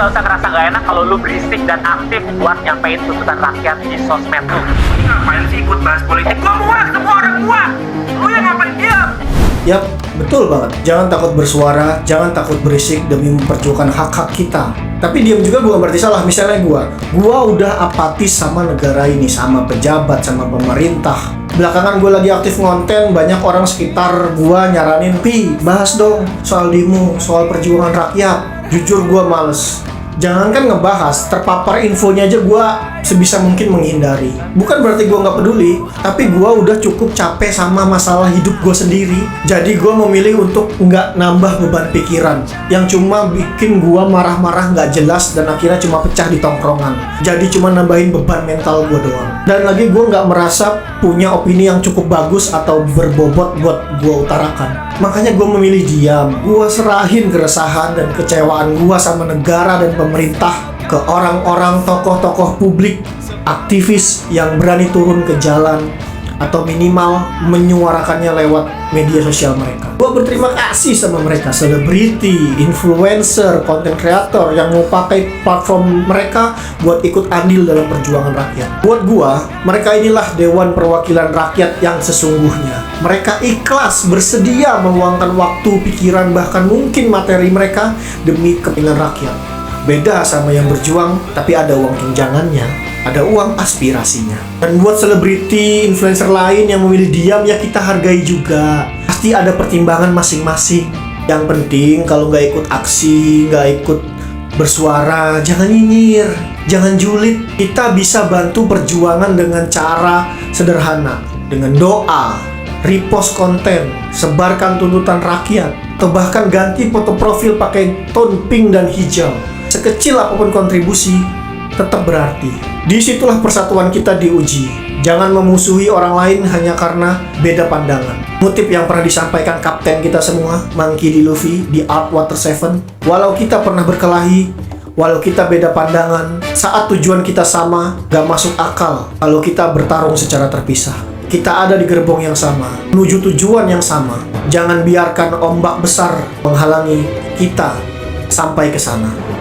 nggak usah ngerasa nggak enak kalau lu berisik dan aktif buat nyampein tuntutan rakyat di sosmed lu. Ngapain sih ikut bahas politik? Gua muak ketemu orang gua. Lu yang ngapain diam? Yap, betul banget. Jangan takut bersuara, jangan takut berisik demi memperjuangkan hak-hak kita. Tapi diam juga bukan berarti salah. Misalnya gua udah apatis sama negara ini, sama pejabat, sama pemerintah. Belakangan gue lagi aktif ngonten, banyak orang sekitar gua nyaranin, "Pi, bahas dong soal demo, soal perjuangan rakyat." Jujur gua males. Jangankan ngebahas, terpapar infonya aja gue sebisa mungkin menghindari. Bukan berarti gue nggak peduli, tapi gue udah cukup capek sama masalah hidup gue sendiri. Jadi gue memilih untuk nggak nambah beban pikiran yang cuma bikin gue marah-marah nggak jelas dan akhirnya cuma pecah di tongkrongan. Jadi cuma nambahin beban mental gue doang. Dan lagi gue nggak merasa punya opini yang cukup bagus atau berbobot buat gue utarakan. Makanya gue memilih diam. Gue serahin keresahan dan kecewaan gue sama negara dan pemerintah ke orang-orang tokoh-tokoh publik, aktivis yang berani turun ke jalan atau minimal menyuarakannya lewat media sosial mereka. Gue berterima kasih sama mereka, selebriti, influencer, content creator yang mau pakai platform mereka buat ikut andil dalam perjuangan rakyat. Buat gue, mereka inilah Dewan Perwakilan Rakyat yang sesungguhnya. Mereka ikhlas, bersedia meluangkan waktu, pikiran, bahkan mungkin materi mereka demi kepentingan rakyat. Beda sama yang berjuang, tapi ada uang tunjangannya, ada uang aspirasinya. Dan buat selebriti, influencer lain yang memilih diam, ya kita hargai juga. Pasti ada pertimbangan masing-masing. Yang penting kalau nggak ikut aksi, nggak ikut bersuara, jangan nyinyir, jangan julid. Kita bisa bantu perjuangan dengan cara sederhana, dengan doa, repost konten, sebarkan tuntutan rakyat, atau bahkan ganti foto profil pakai tone pink dan hijau. Sekecil apapun kontribusi, tetap berarti. Disitulah persatuan kita diuji. Jangan memusuhi orang lain hanya karena beda pandangan. Motif yang pernah disampaikan kapten kita semua, Monkey D. Luffy, di Art Water 7. Walau kita pernah berkelahi, walau kita beda pandangan, saat tujuan kita sama, gak masuk akal kalau kita bertarung secara terpisah. Kita ada di gerbong yang sama, menuju tujuan yang sama. Jangan biarkan ombak besar menghalangi kita sampai ke sana.